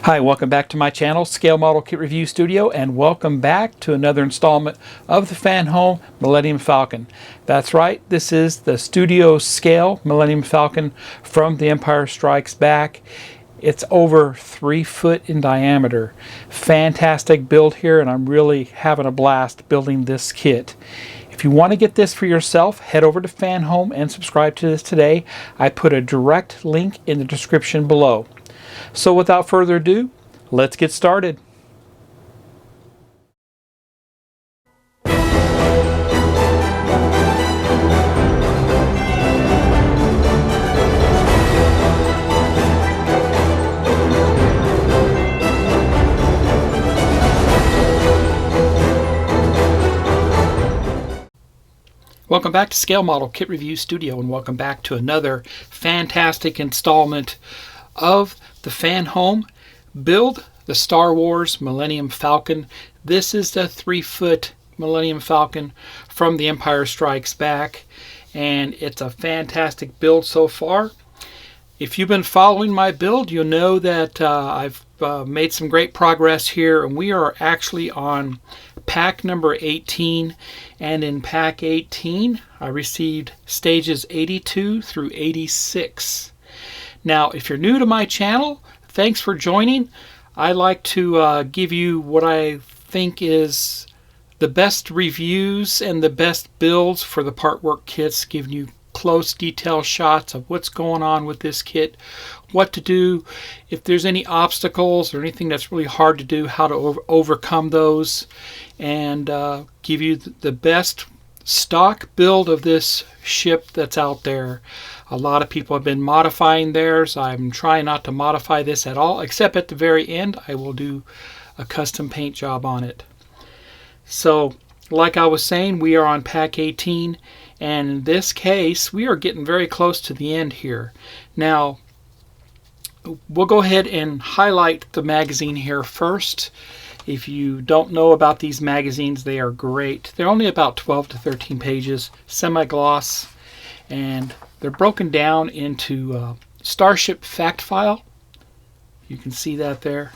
Hi, welcome back to my channel, Scale Model Kit Review Studio, and welcome back to another installment of the FanHome Millennium Falcon. That's right, this is the studio scale Millennium Falcon from The Empire Strikes Back. It's over 3 foot in diameter. Fantastic build here, and I'm really having a blast building this kit. If you want to get this for yourself, head over to FanHome and subscribe to this today. I put a direct link in the description below. So without further ado, let's get started. Welcome back to Scale Model Kit Review Studio, and welcome back to another fantastic installment of the FanHome build, the Star Wars Millennium Falcon. This is the 3 foot Millennium Falcon from The Empire Strikes Back, and it's a fantastic build so far. If you've been following my build, you'll know that I've made some great progress here, and we are actually on pack number 18, and in pack 18 I received stages 82 through 86. Now, if you're new to my channel, thanks for joining. I like to give you what I think is the best reviews and the best builds for the part work kits, giving you close detailed shots of what's going on with this kit, what to do if there's any obstacles or anything that's really hard to do, how to overcome those, and give you the best stock build of this ship that's out there. A lot of people have been modifying theirs. I'm trying not to modify this at all, except at the very end I will do a custom paint job on it. So like I was saying, we are on pack 18, and in this case we are getting very close to the end here. Now we'll go ahead and highlight the magazine here first. If you don't know about these magazines, they are great. They're only about 12 to 13 pages, semi-gloss, and they're broken down into Starship fact file. You can see that there,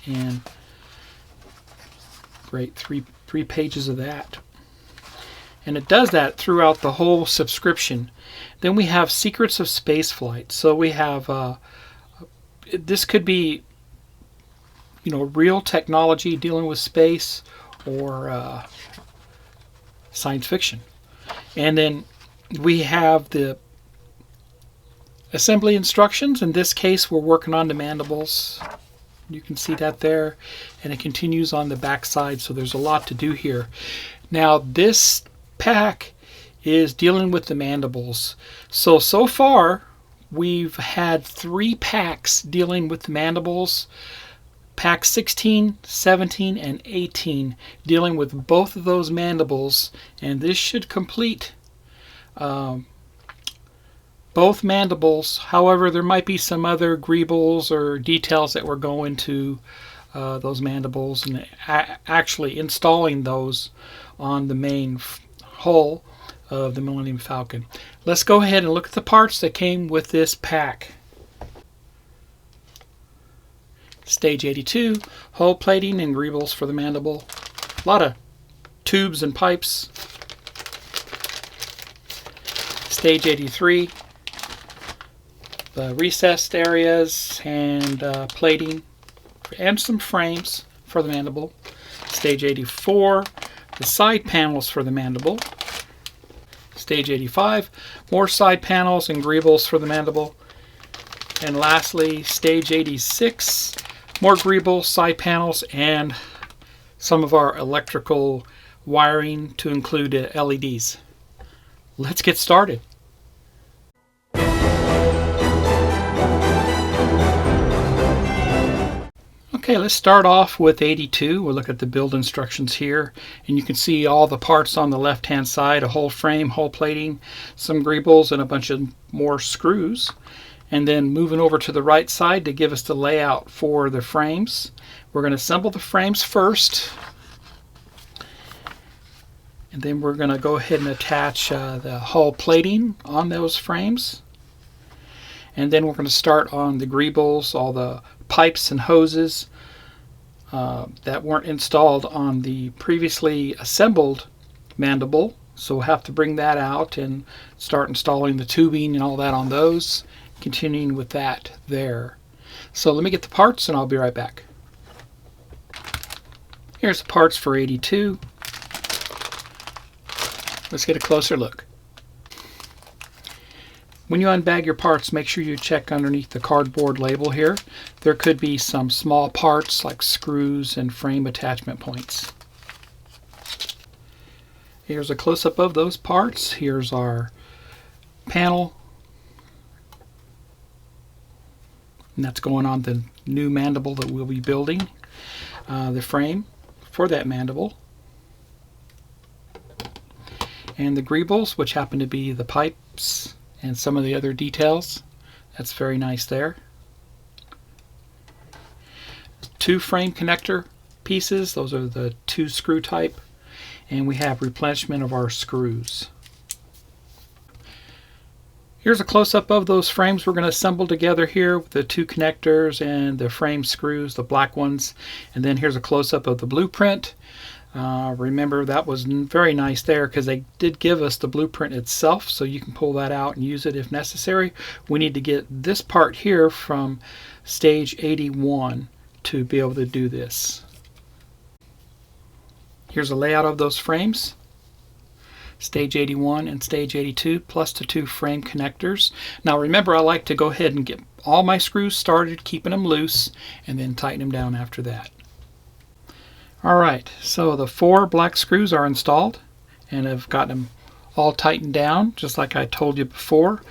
and great three pages of that. And it does that throughout the whole subscription. Then we have Secrets of Spaceflight. So we have this could be, you know, real technology dealing with space, or science fiction. And then we have the assembly instructions. In this case we're working on the mandibles. You can see that there, and it continues on the back side, so there's a lot to do here. Now this pack is dealing with the mandibles. So far we've had 3 packs dealing with the mandibles. Pack 16, 17, and 18 dealing with both of those mandibles, and this should complete both mandibles. However, there might be some other greebles or details that will go into those mandibles, and actually installing those on the main hull of the Millennium Falcon. Let's go ahead and look at the parts that came with this pack. Stage 82, hull plating and greebles for the mandible. A lot of tubes and pipes. Stage 83, the recessed areas and plating and some frames for the mandible. Stage 84, the side panels for the mandible. Stage 85, more side panels and greebles for the mandible. And lastly, stage 86, more greebles, side panels, and some of our electrical wiring to include LEDs. Let's get started. Okay, let's start off with 82. We'll look at the build instructions here, and you can see all the parts on the left hand side: a whole frame, whole plating, some greebles, and a bunch of more screws. And then moving over to the right side to give us the layout for the frames. We're going to assemble the frames first, and then we're going to go ahead and attach the hull plating on those frames. And then we're going to start on the greebles, all the pipes and hoses that weren't installed on the previously assembled mandible, so we'll have to bring that out and start installing the tubing and all that on those, continuing with that there. So let me get the parts and I'll be right back. Here's the parts for 82. Let's get a closer look. When you unbag your parts, make sure you check underneath the cardboard label here. There could be some small parts like screws and frame attachment points. Here's a close-up of those parts. Here's our panel. And that's going on the new mandible that we'll be building. The frame for that mandible. And the greebles, which happen to be the pipes and some of the other details. That's very nice there. 2 frame connector pieces. Those are the 2 screw type. And we have replenishment of our screws. Here's a close-up of those frames we're going to assemble together here with the 2 connectors and the frame screws, the black ones. And then here's a close-up of the blueprint. Remember, that was very nice there because they did give us the blueprint itself, so you can pull that out and use it if necessary. We need to get this part here from stage 81 to be able to do this. Here's a layout of those frames. Stage 81 and stage 82 plus the 2 frame connectors. Now remember, I like to go ahead and get all my screws started, keeping them loose, and then tighten them down after that. Alright, so the 4 black screws are installed and I've got them all tightened down just like I told you before.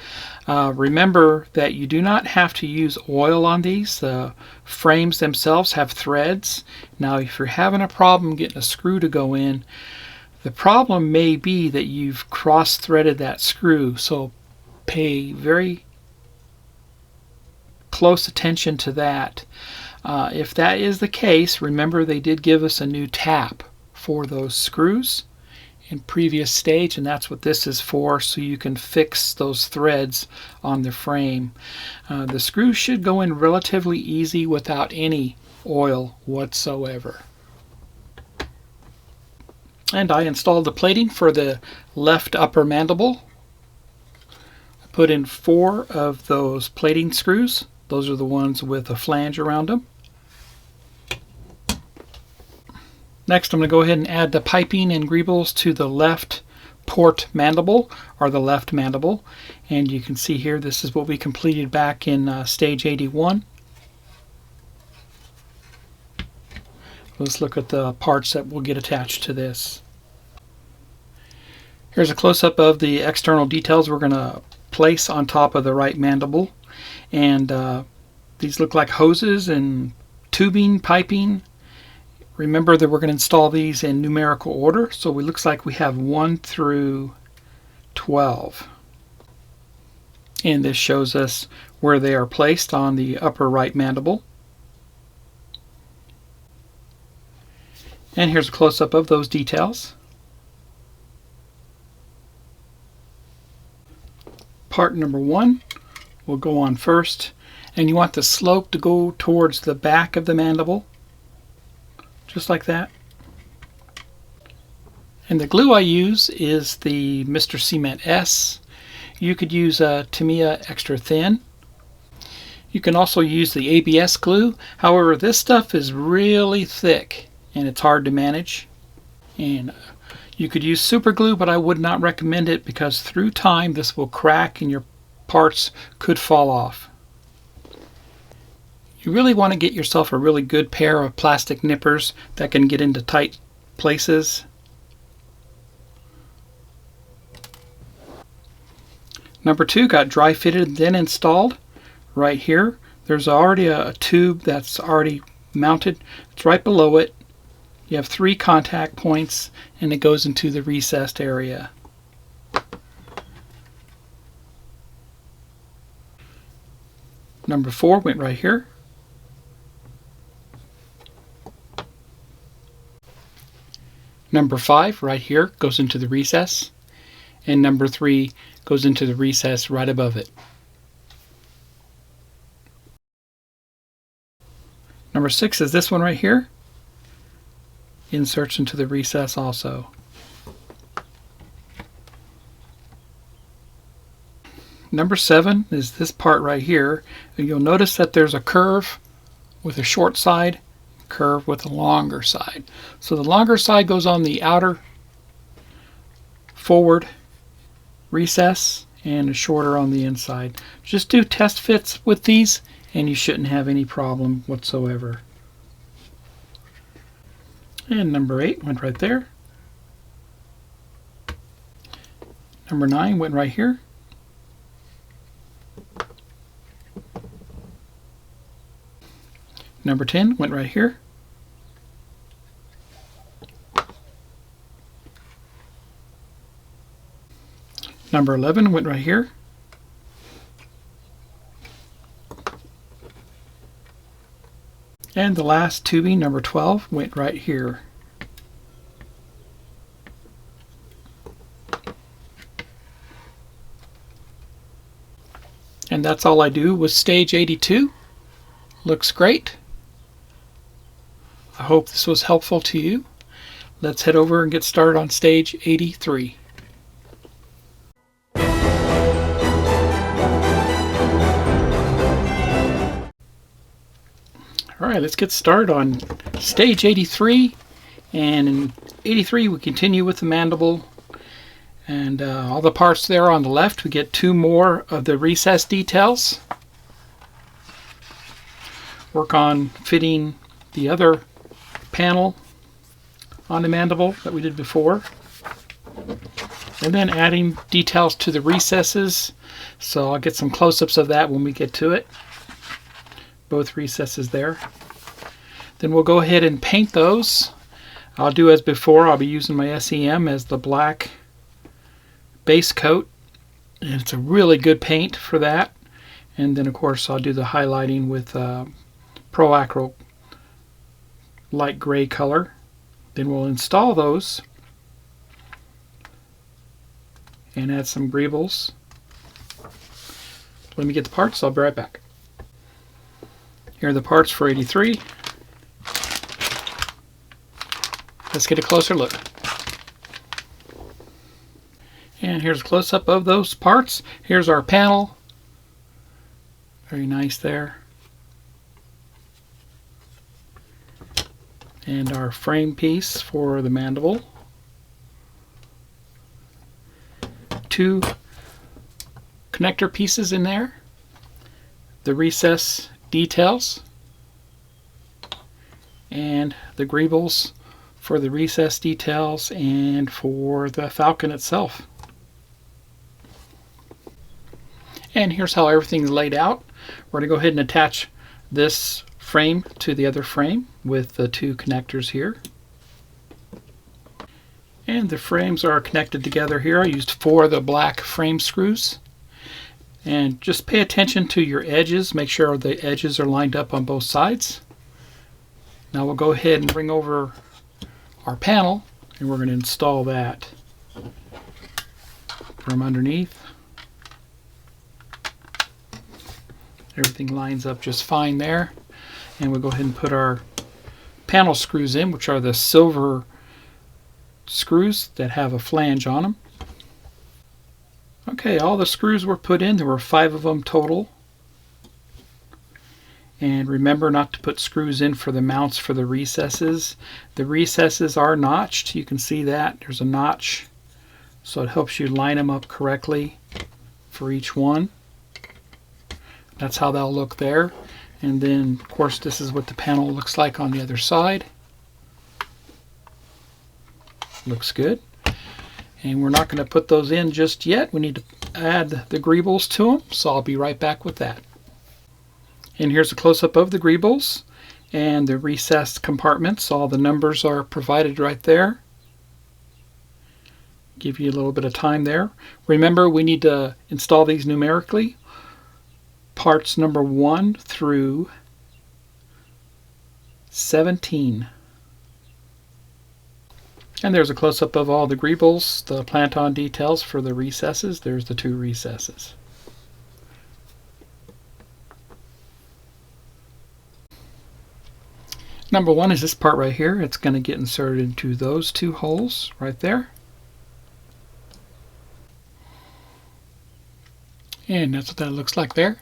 Remember that you do not have to use oil on these. The frames themselves have threads. Now if you're having a problem getting a screw to go in, the problem may be that you've cross-threaded that screw, so pay very close attention to that. If that is the case, remember they did give us a new tap for those screws in previous stage, and that's what this is for, so you can fix those threads on the frame. The screws should go in relatively easy without any oil whatsoever. And I installed the plating for the left upper mandible. I put in 4 of those plating screws. Those are the ones with a flange around them. Next, I'm going to go ahead and add the piping and greebles to the left port mandible, or the left mandible. And you can see here, this is what we completed back in stage 81. Let's look at the parts that will get attached to this. Here's a close-up of the external details we're going to place on top of the right mandible. And these look like hoses and tubing, piping. Remember that we're going to install these in numerical order, so it looks like we have 1 through 12. And this shows us where they are placed on the upper right mandible. And here's a close-up of those details. Part number 1 will go on first, and you want the slope to go towards the back of the mandible. Just like that. And the glue I use is the Mr. Cement S. You could use a Tamiya extra thin. You can also use the ABS glue. However, this stuff is really thick and it's hard to manage. And you could use super glue, but I would not recommend it because through time this will crack and your parts could fall off. You really want to get yourself a really good pair of plastic nippers that can get into tight places. Number 2 got dry fitted and then installed. Right here, there's already a tube that's already mounted. It's right below it. You have 3 contact points and it goes into the recessed area. Number 4 went right here. Number 5 right here goes into the recess, and number 3 goes into the recess right above it. Number 6 is this one right here. Inserts into the recess also. Number 7 is this part right here. And you'll notice that there's a curve with a short side, curve with a longer side. So the longer side goes on the outer forward recess and a shorter on the inside. Just do test fits with these and you shouldn't have any problem whatsoever. And number 8 went right there. Number 9 went right here. Number 10 went right here. Number 11 went right here. And the last tubing, number 12, went right here. And that's all I do with stage 82. Looks great. I hope this was helpful to you. Let's head over and get started on stage 83. Alright, let's get started on stage 83. And in 83 we continue with the mandible. And all the parts there on the left, we get 2 more of the recess details. Work on fitting the other panel on the mandible that we did before, and then adding details to the recesses. So I'll get some close-ups of that when we get to it, both recesses there. Then we'll go ahead and paint those. I'll do as before. I'll be using my SEM as the black base coat, and it's a really good paint for that. And then of course I'll do the highlighting with Pro Acro light gray color. Then we'll install those and add some greebles. Let me get the parts. I'll be right back. Here are the parts for 83. Let's get a closer look. And here's a close-up of those parts. Here's our panel. Very nice there. And our frame piece for the mandible. 2 connector pieces in there. The recess details. And the greebles for the recess details and for the Falcon itself. And here's how everything's laid out. We're going to go ahead and attach this frame to the other frame with the 2 connectors here. And the frames are connected together here. I used 4 of the black frame screws. And just pay attention to your edges. Make sure the edges are lined up on both sides. Now we'll go ahead and bring over our panel and we're going to install that from underneath. Everything lines up just fine there. And we'll go ahead and put our panel screws in, which are the silver screws that have a flange on them. Okay, all the screws were put in. There were 5 of them total. And remember not to put screws in for the mounts for the recesses. The recesses are notched. You can see that. There's a notch. So it helps you line them up correctly for each one. That's how they'll look there. And then, of course, this is what the panel looks like on the other side. Looks good. And we're not going to put those in just yet. We need to add the greebles to them. So I'll be right back with that. And here's a close-up of the greebles and the recessed compartments. All the numbers are provided right there. Give you a little bit of time there. Remember, we need to install these numerically. Parts number 1 through 17. And there's a close-up of all the greebles, the plant-on details for the recesses. There's the 2 recesses. Number one is this part right here. It's going to get inserted into those two holes right there. And that's what that looks like there.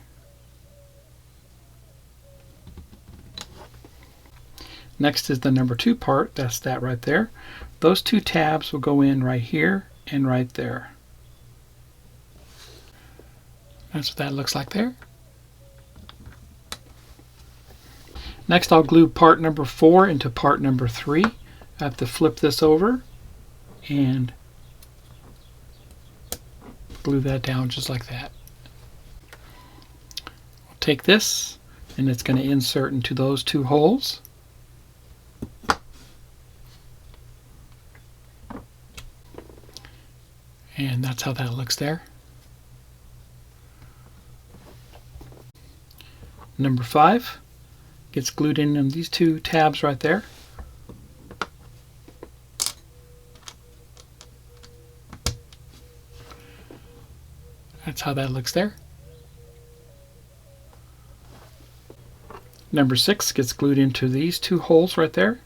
Next is the number two part. That's that right there. Those two tabs will go in right here and right there. That's what that looks like there. Next, I'll glue part number 4 into part number 3. I have to flip this over and glue that down just like that. I'll take this and it's going to insert into those two holes. And that's how that looks there. Number 5 gets glued in these two tabs right there. That's how that looks there. Number 6 gets glued into these two holes right there.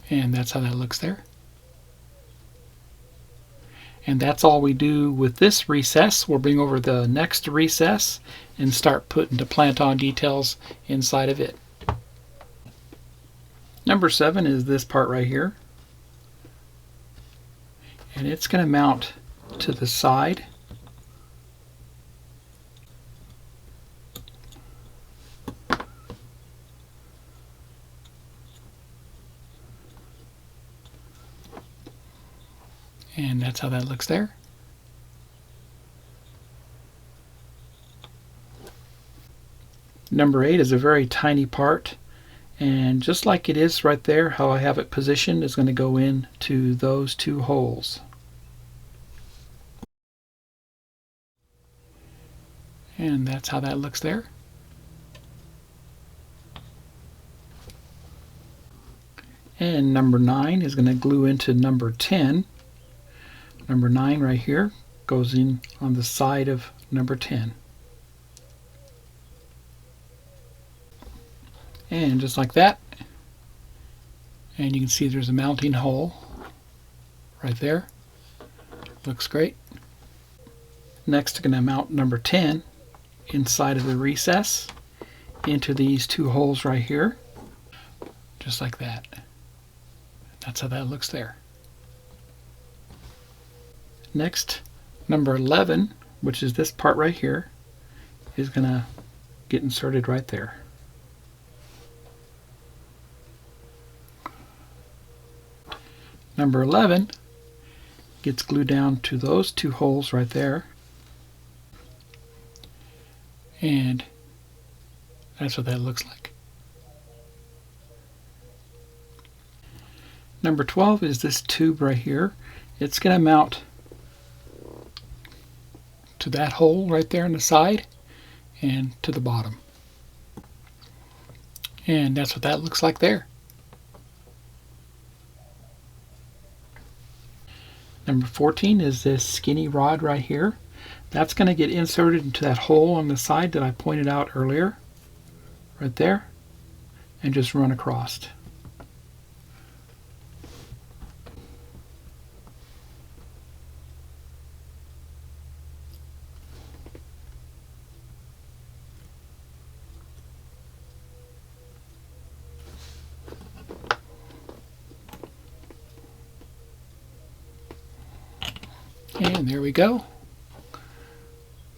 And that's how that looks there. And that's all we do with this recess. We'll bring over the next recess and start putting the plant-on details inside of it. Number 7 is this part right here. And it's going to mount to the side. And that's how that looks there. Number 8 is a very tiny part, and just like it is right there, how I have it positioned is going to go into those two holes. And that's how that looks there. And number 9 is going to glue into number 10. Number 9 right here goes in on the side of number 10. And just like that. And you can see there's a mounting hole right there. Looks great. Next, I'm going to mount number 10 inside of the recess into these two holes right here. Just like that. That's how that looks there. Next, number 11, which is this part right here, is going to get inserted right there. Number 11 gets glued down to those two holes right there. And that's what that looks like. Number 12 is this tube right here. It's going to mount to that hole right there on the side and to the bottom. And that's what that looks like there. Number 14 is this skinny rod right here. That's going to get inserted into that hole on the side that I pointed out earlier, right there, and just run across. And there we go.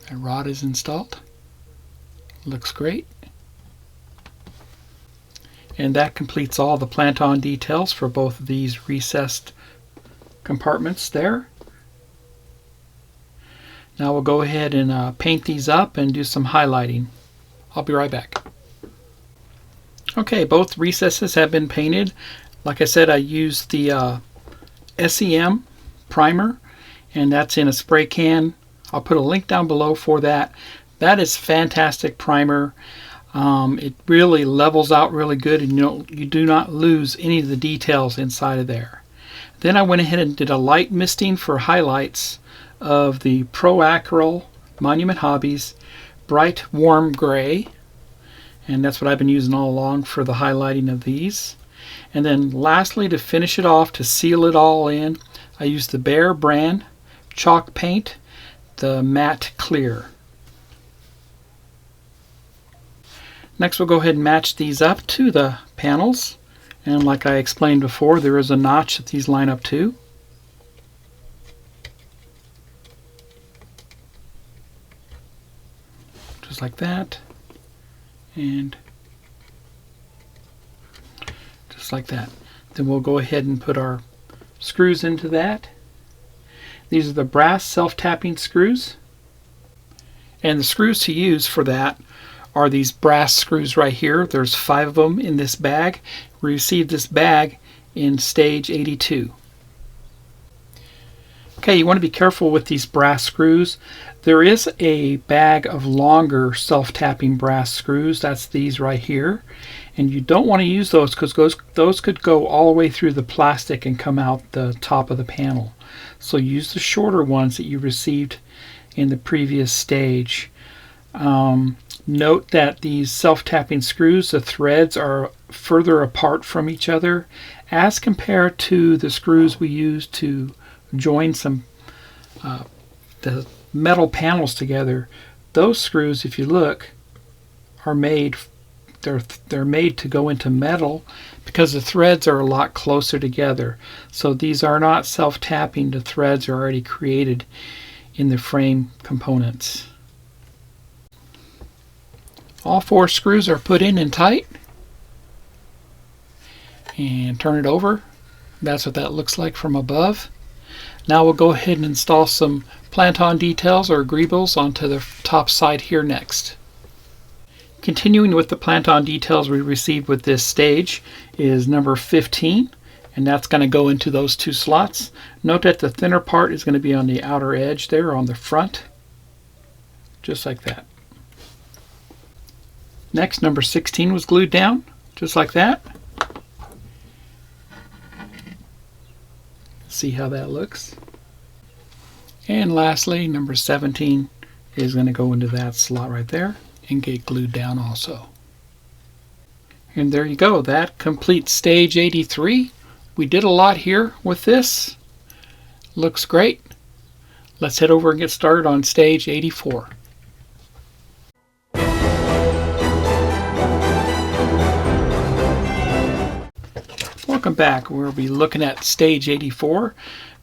That rod is installed. Looks great. And that completes all the plant-on details for both of these recessed compartments there. Now we'll go ahead and paint these up and do some highlighting. I'll be right back. Okay, both recesses have been painted. Like I said, I used the SEM primer, and that's in a spray can. I'll put a link down below for that. That is fantastic primer. It really levels out really good, and you do not lose any of the details inside of there. Then I went ahead and did a light misting for highlights of the Pro Acryl Monument Hobbies bright warm gray, and that's what I've been using all along for the highlighting of these. And then lastly, to finish it off, to seal it all in, I use the Behr brand chalk paint, the matte clear. Next we'll go ahead and match these up to the panels, and like I explained before, there is a notch that these line up to. Just like that, and just like that. Then we'll go ahead and put our screws into that. These are the brass self-tapping screws, and the screws to use for that are these brass screws right here. There's 5 of them in this bag. We received this bag in stage 82. Okay, you want to be careful with these brass screws. There is a bag of longer self-tapping brass screws. That's these right here. And you don't want to use those because those could go all the way through the plastic and come out the top of the panel. So use the shorter ones that you received in the previous stage. Note that these self-tapping screws, the threads are further apart from each other as compared to the screws we use to join some the metal panels together. Those screws, if you look, are made they're made to go into metal because the threads are a lot closer together. So these are not self-tapping. The threads are already created in the frame components. All 4 screws are put in and tight, and turn it over. That's what that looks like from above. Now we'll go ahead and install some plant-on details or greebles onto the top side here next. Continuing with the plant-on details we received with this stage is number 15, and that's going to go into those 2 slots. Note that the thinner part is going to be on the outer edge there on the front, just like that. Next, number 16 was glued down, just like that. See how that looks. And lastly, number 17 is going to go into that slot right there and get glued down also. And there you go. That completes stage 83. We did a lot here with this. Looks great. Let's head over and get started on stage 84. Welcome back. We'll be looking at stage 84.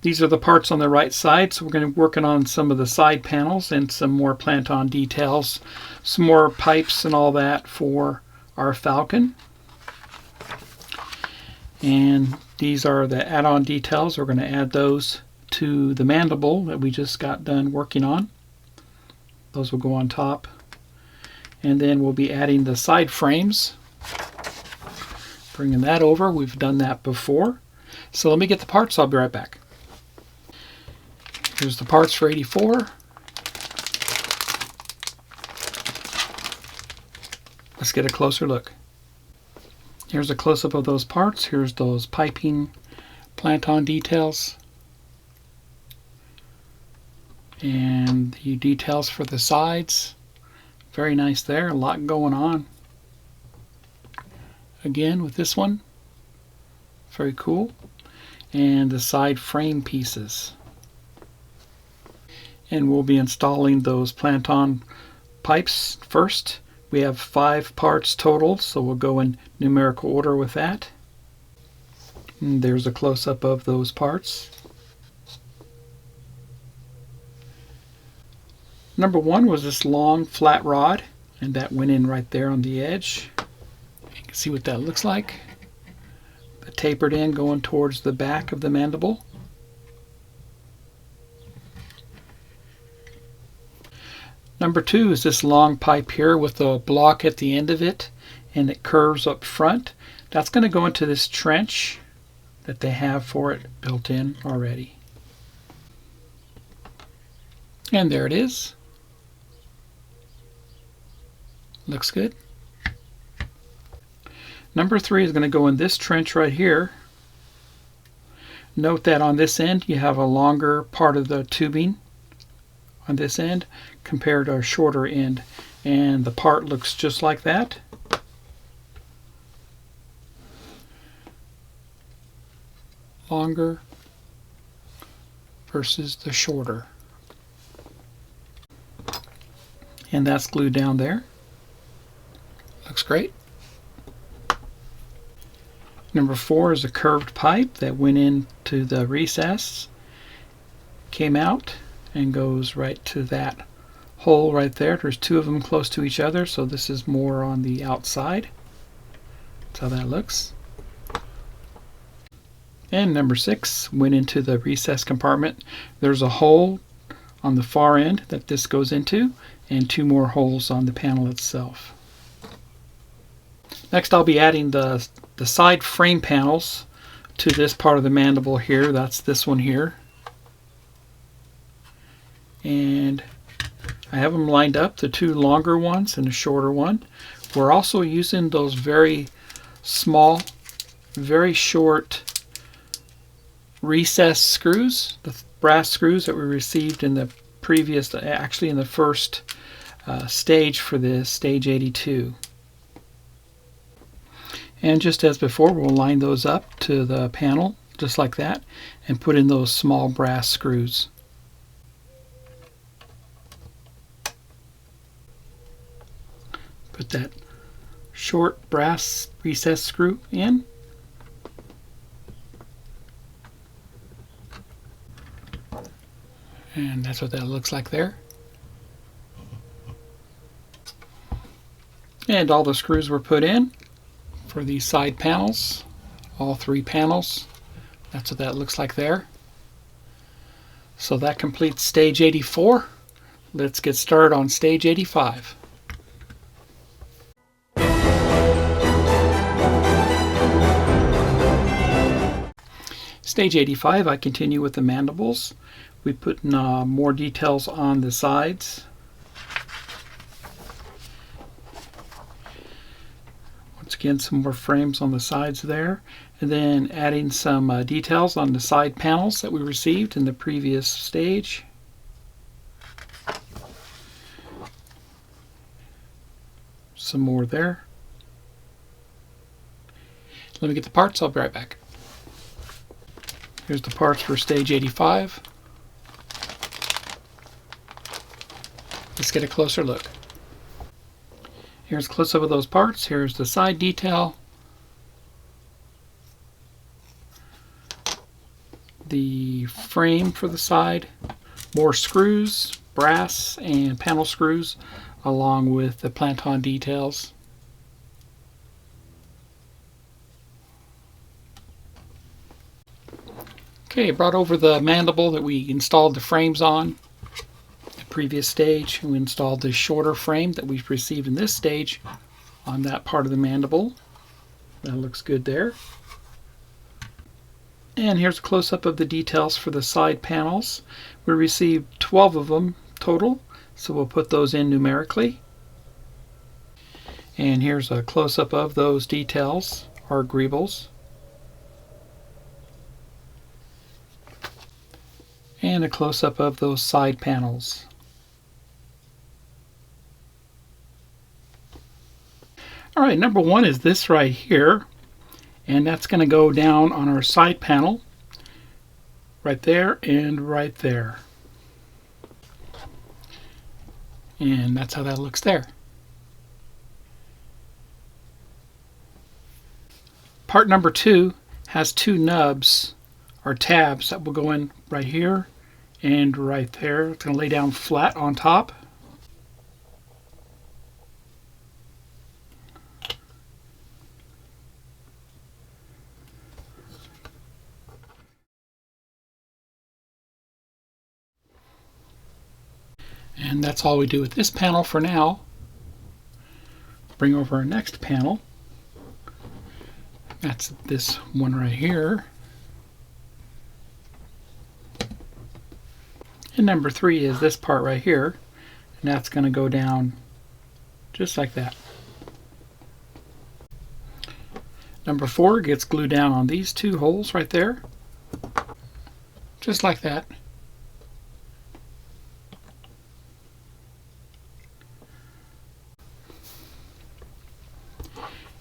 These are the parts on the right side, so we're going to be working on some of the side panels and some more plant-on details, some more pipes and all that for our Falcon. And these are the add-on details. We're going to add those to the mandible that we just got done working on. Those will go on top. And then we'll be adding the side frames. Bringing that over. We've done that before. So let me get the parts. I'll be right back. Here's the parts for 84. Let's get a closer look. Here's a close-up of those parts. Here's those piping plant-on details. And the details for the sides. Very nice there. A lot going on. Again with this one, very cool. And the side frame pieces. And we'll be installing those plant-on pipes first. We have 5 parts total, so we'll go in numerical order with that. And there's a close-up of those parts. Number 1 was this long flat rod, and that went in right there on the edge. See what that looks like. The tapered end going towards the back of the mandible. Number 2 is this long pipe here with a block at the end of it, and it curves up front. That's going to go into this trench that they have for it built in already. And there it is. Looks good. Number 3 is going to go in this trench right here. Note that on this end you have a longer part of the tubing on this end compared to a shorter end And the part looks just like that. Longer versus the shorter. And that's glued down there. Looks great. Number 4 is a curved pipe that went into the recess, came out, and goes right to that hole right there. There's 2 of them close to each other, so this is more on the outside. That's how that looks. And number 6 went into the recess compartment. There's a hole on the far end that this goes into, and 2 more holes on the panel itself. Next, I'll be adding the side frame panels to this part of the mandible here. That's this one here. And I have them lined up, the 2 longer ones and the shorter one. We're also using those very small, very short recess screws, the brass screws that we received in the previous, actually in the first stage for this, stage 82. And just as before, we'll line those up to the panel, just like that, and put in those small brass screws. Put that short brass recess screw in. And that's what that looks like there. And all the screws were put in for these side panels, all 3 panels. That's what that looks like there. So that completes stage 84. Let's get started on stage 85. Stage 85, I continue with the mandibles. We put more details on the sides. Once again, some more frames on the sides there, and then adding some details on the side panels that we received in the previous stage. Some more there. Let me get the parts, I'll be right back. Here's the parts for stage 85. Let's get a closer look. Here's a close-up of those parts. Here's the side detail, the frame for the side, more screws, brass and panel screws, along with the plant-on details. Okay, brought over the mandible that we installed the frames on. Previous stage, we installed the shorter frame that we've received in this stage on that part of the mandible. That looks good there. And here's a close-up of the details for the side panels. We received 12 of them total, so we'll put those in numerically. And here's a close-up of those details, our greebles. And a close-up of those side panels. Alright, number 1 is this right here, and that's going to go down on our side panel, right there and right there. And that's how that looks there. Part number 2 has 2 nubs, or tabs, that will go in right here and right there. It's going to lay down flat on top. And that's all we do with this panel for now. Bring over our next panel. That's this one right here. And number 3 is this part right here. And that's going to go down just like that. Number 4 gets glued down on these 2 holes right there. Just like that.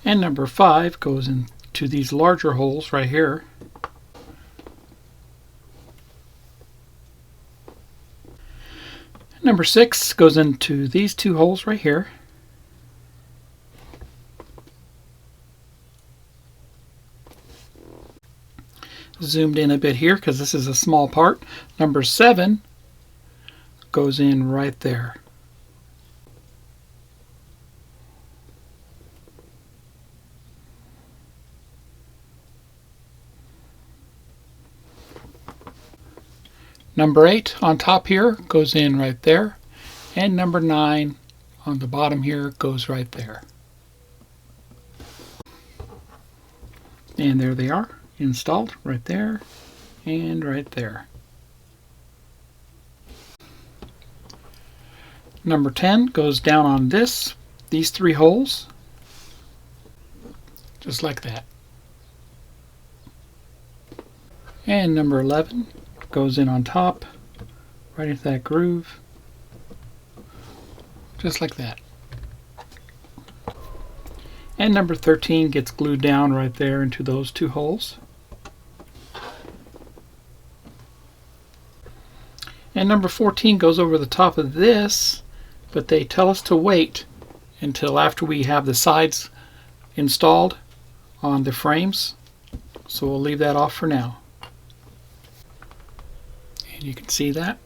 And number 5 goes into these larger holes right here. Number 6 goes into these 2 holes right here. Zoomed in a bit here because this is a small part. Number 7 goes in right there. Number 8 on top here goes in right there, and number 9 on the bottom here goes right there. And there they are, installed right there and right there. Number 10 goes down on these 3 holes, just like that. And number 11 goes in on top, right into that groove, just like that. And number 13 gets glued down right there into those 2 holes. And number 14 goes over the top of this, but they tell us to wait until after we have the sides installed on the frames. So we'll leave that off for now. And you can see that.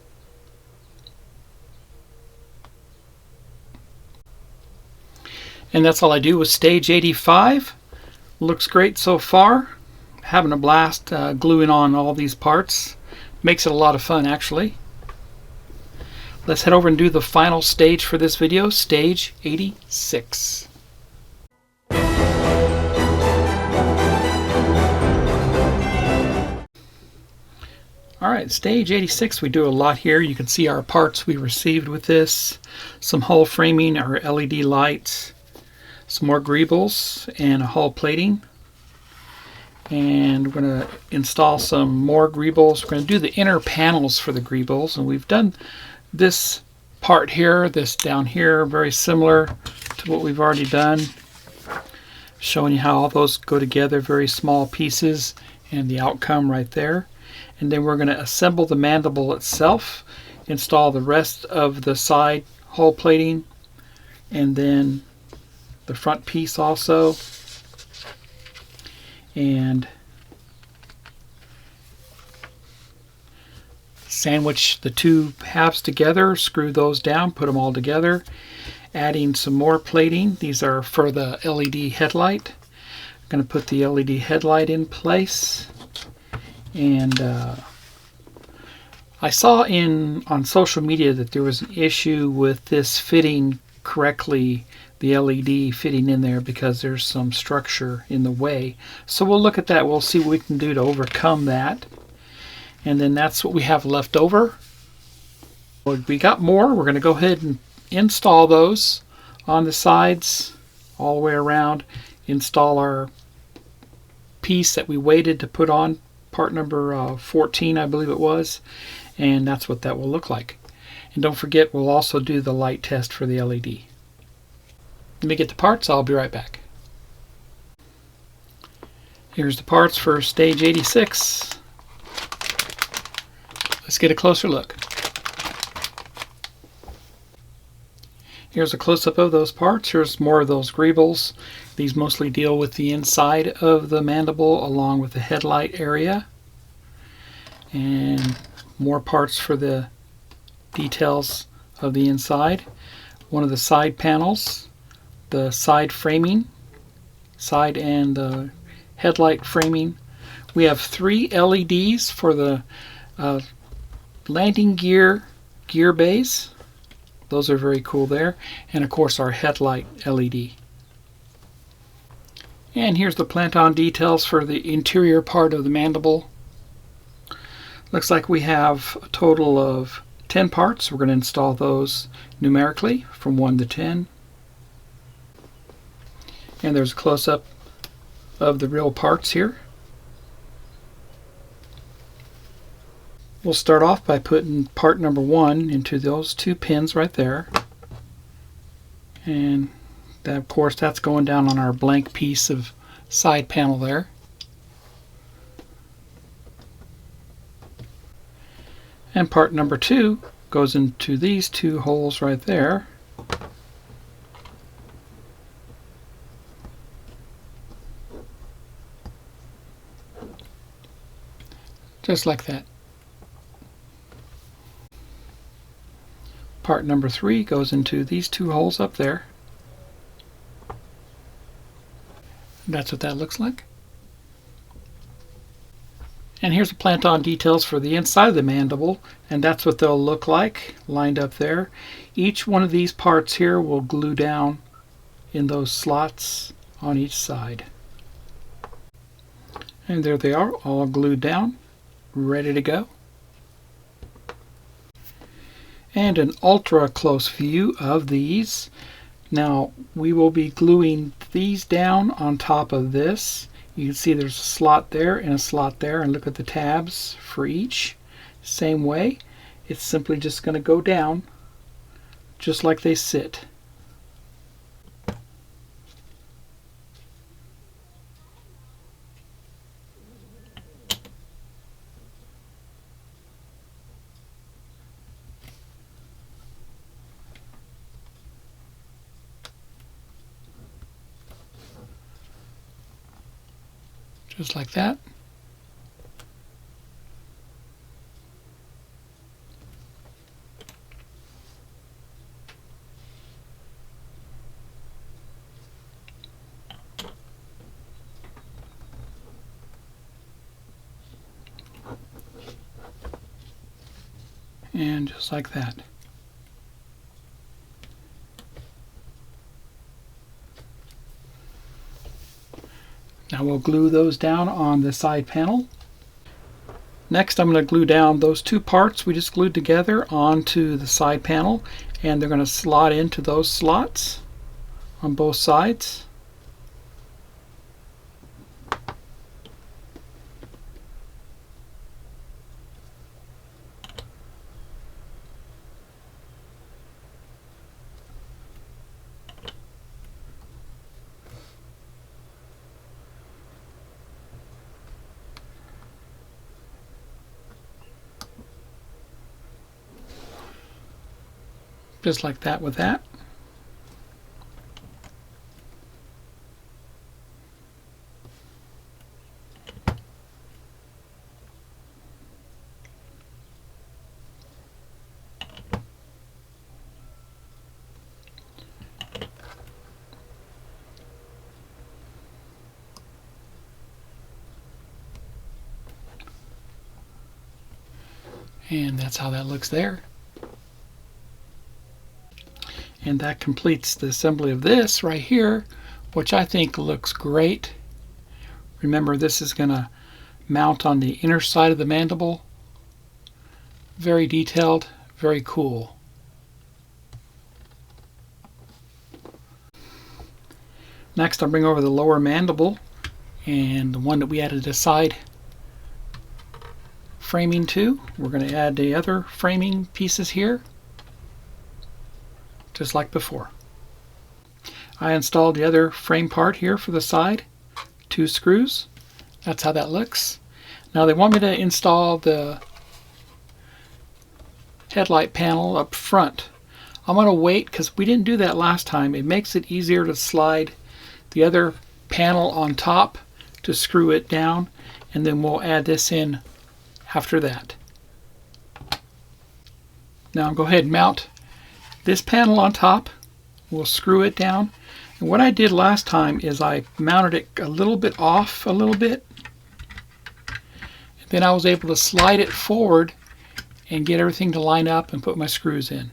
And that's all I do with stage 85. Looks great so far. Having a blast gluing on all these parts. Makes it a lot of fun actually. Let's head over and do the final stage for this video, stage 86. Alright, stage 86, we do a lot here. You can see our parts we received with this. Some hull framing, our LED lights, some more greebles, and a hull plating. And we're going to install some more greebles. We're going to do the inner panels for the greebles, and we've done this part here, this down here, very similar to what we've already done. Showing you how all those go together, very small pieces, and the outcome right there. And then we're going to assemble the mandible itself, install the rest of the side hull plating, and then the front piece also. And sandwich the 2 halves together, screw those down, put them all together, adding some more plating. These are for the LED headlight. I'm going to put the LED headlight in place. And I saw on social media that there was an issue with this fitting correctly, the LED fitting in there, because there's some structure in the way. So we'll look at that. We'll see what we can do to overcome that. And then that's what we have left over. We got more. We're going to go ahead and install those on the sides all the way around. Install our piece that we waited to put on, part number 14 I believe it was, and that's what that will look like. And don't forget, we'll also do the light test for the LED. Let me get the parts. I'll be right back. Here's the parts for stage 86. Let's get a closer look. Here's a close-up of those parts. Here's more of those greebles. These mostly deal with the inside of the mandible along with the headlight area. And more parts for the details of the inside. One of the side panels, the side framing, side and the headlight framing. We have 3 LEDs for the landing gear bays. Those are very cool there. And of course our headlight LED. And here's the plant-on details for the interior part of the mandible. Looks like we have a total of 10 parts. We're going to install those numerically from 1 to 10. And there's a close-up of the real parts here. We'll start off by putting part number 1 into those 2 pins right there. And Then of course that's going down on our blank piece of side panel there. And part number 2 goes into these 2 holes right there. Just like that. Part number 3 goes into these 2 holes up there. That's what that looks like. And here's the plant-on details for the inside of the mandible, and that's what they'll look like lined up there. Each one of these parts here will glue down in those slots on each side. And there they are, all glued down, ready to go. And an ultra close view of these. Now we will be gluing these down on top of this. You can see there's a slot there and a slot there, and look at the tabs for each. Same way, it's simply just going to go down just like they sit. Just like that. And just like that. Now we'll glue those down on the side panel. Next I'm going to glue down those 2 parts we just glued together onto the side panel, and they're going to slot into those slots on both sides. Just like that with that. And that's how that looks there. And that completes the assembly of this right here, which I think looks great. Remember, this is going to mount on the inner side of the mandible. Very detailed, very cool. Next, I'll bring over the lower mandible, and the one that we added a side framing to. We're going to add the other framing pieces here, just like before. I installed the other frame part here for the side, 2 screws. That's how that looks. Now they want me to install the headlight panel up front. I'm going to wait because we didn't do that last time. It makes it easier to slide the other panel on top to screw it down, and then we'll add this in after that. Now I'll go ahead and mount this panel on top. We'll screw it down. And what I did last time is I mounted it a little bit off a little bit. Then I was able to slide it forward and get everything to line up and put my screws in.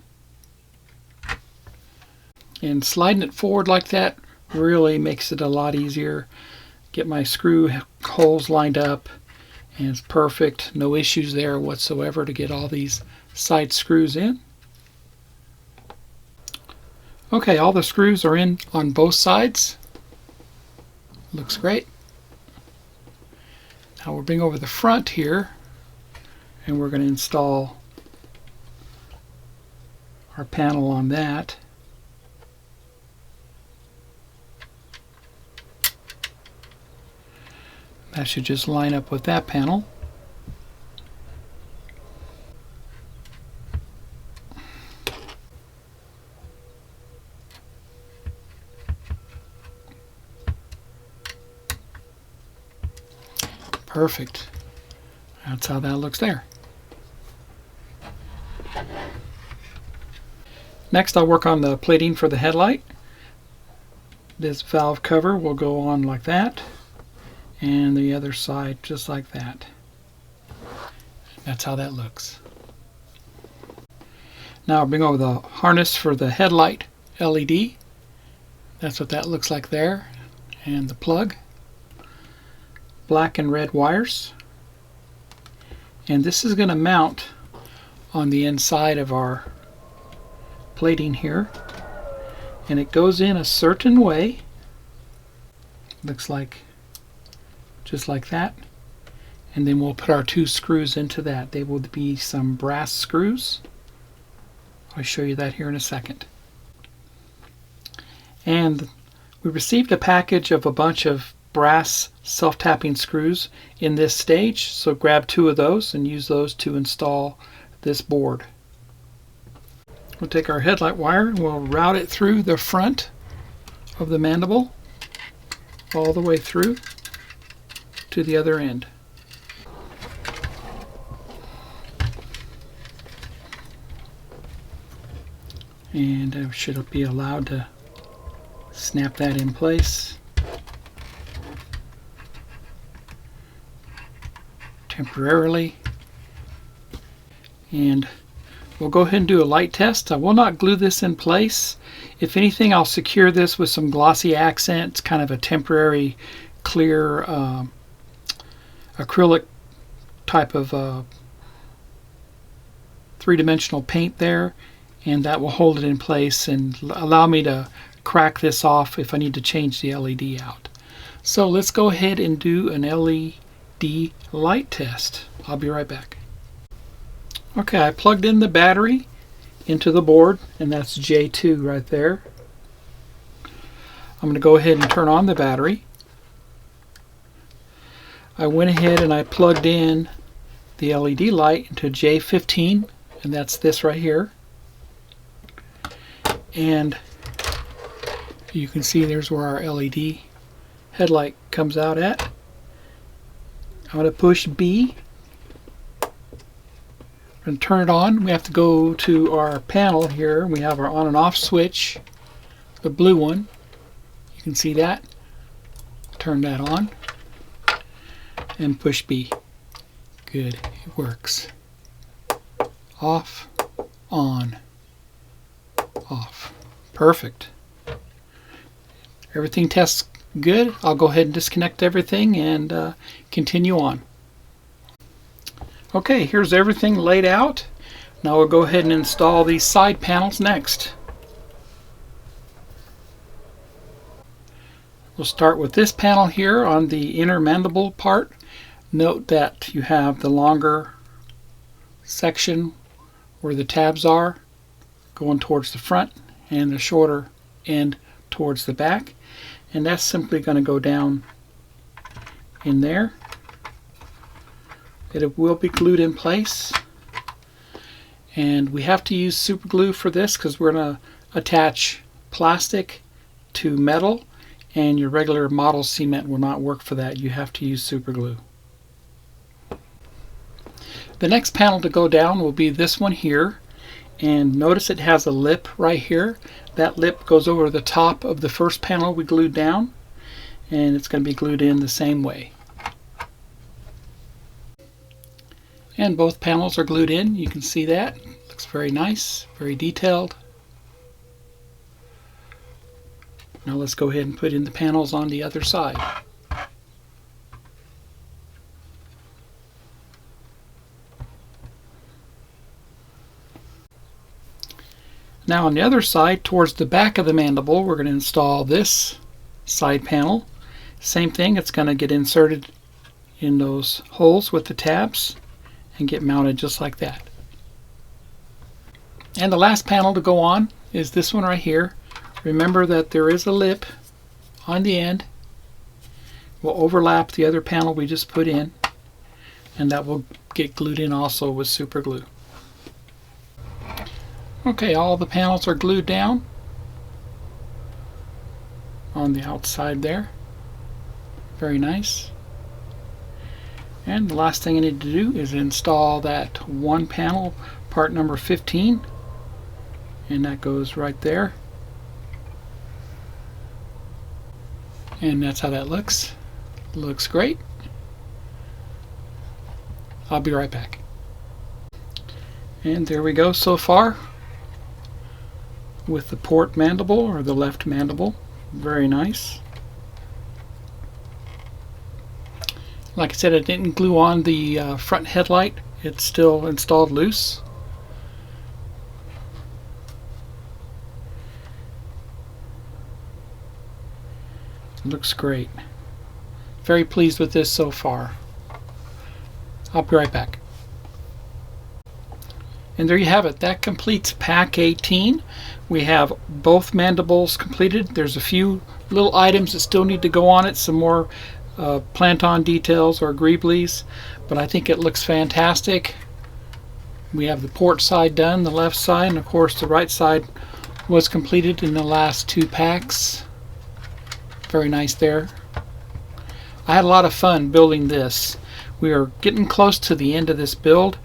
And sliding it forward like that really makes it a lot easier. Get my screw holes lined up, and it's perfect. No issues there whatsoever to get all these side screws in. Okay, all the screws are in on both sides. Looks great. Now we'll bring over the front here, and we're going to install our panel on that. That should just line up with that panel. Perfect. That's how that looks there. Next, I'll work on the plating for the headlight. This valve cover will go on like that, and the other side just like that. That's how that looks. Now I'll bring over the harness for the headlight LED. That's what that looks like there. And the plug. Black and red wires. And this is going to mount on the inside of our plating here. And it goes in a certain way. Looks like just like that. And then we'll put our 2 screws into that. They will be some brass screws. I'll show you that here in a second. And we received a package of a bunch of brass self-tapping screws in this stage, so grab 2 of those and use those to install this board. We'll take our headlight wire and we'll route it through the front of the mandible all the way through to the other end. And I should be allowed to snap that in place temporarily. And we'll go ahead and do a light test. I will not glue this in place. If anything, I'll secure this with some glossy accents, kind of a temporary clear acrylic type of three-dimensional paint there, and that will hold it in place and allow me to crack this off if I need to change the LED out. So let's go ahead and do an LED light test. I'll be right back. Okay, I plugged in the battery into the board, and that's J2 right there. I'm going to go ahead and turn on the battery. I went ahead and I plugged in the LED light into J15, and that's this right here. And you can see there's where our LED headlight comes out at. I'm going to push B and turn it on. We have to go to our panel here. We have our on and off switch, the blue one. You can see that. Turn that on and push B. Good, it works. Off, on, off. Perfect. Everything tests good. I'll go ahead and disconnect everything and continue on. Okay, here's everything laid out. Now we'll go ahead and install these side panels next. We'll start with this panel here on the inner mandible part. Note that you have the longer section where the tabs are going towards the front and the shorter end towards the back. And that's simply going to go down in there. It will be glued in place. And we have to use super glue for this because we're going to attach plastic to metal, and your regular model cement will not work for that. You have to use super glue. The next panel to go down will be this one here. And notice it has a lip right here. That lip goes over the top of the first panel we glued down, and it's going to be glued in the same way. And both panels are glued in. You can see that. Looks very nice, very detailed. Now let's go ahead and put in the panels on the other side. Now on the other side, towards the back of the mandible, we're going to install this side panel. Same thing, it's going to get inserted in those holes with the tabs and get mounted just like that. And the last panel to go on is this one right here. Remember that there is a lip on the end. will overlap the other panel we just put in, and that will get glued in also with super glue. Okay, all the panels are glued down on the outside there. Very nice. And the last thing I need to do is install that one panel, part number 15, and that goes right there. And that's how that looks. Looks great. I'll be right back. And there we go so far with the port mandible, or the left mandible. Very nice. Like I said, I didn't glue on the front headlight. It's still installed loose. Looks great. Very pleased with this so far. I'll be right back. And there you have it. That completes pack 18. We have both mandibles completed. There's a few little items that still need to go on it, some more plant-on details or greeblies, but I think it looks fantastic. We have the port side done, the left side, and of course the right side was completed in the last two packs. Very nice there. I had a lot of fun building this. We are getting close to the end of this build.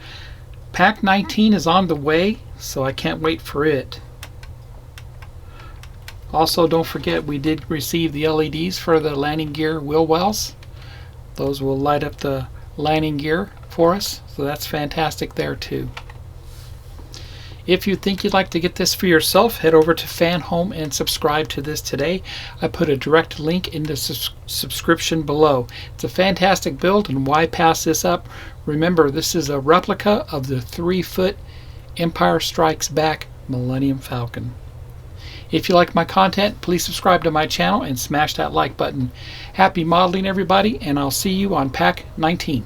Pack 19 is on the way, so I can't wait for it. Also, don't forget we did receive the LEDs for the landing gear wheel wells. Those will light up the landing gear for us, so that's fantastic there too. If you think you'd like to get this for yourself, head over to FanHome and subscribe to this today. I put a direct link in the subscription below. It's a fantastic build, and why pass this up? Remember, this is a replica of the 3-foot Empire Strikes Back Millennium Falcon. If you like my content, please subscribe to my channel and smash that like button. Happy modeling, everybody, and I'll see you on pack 19.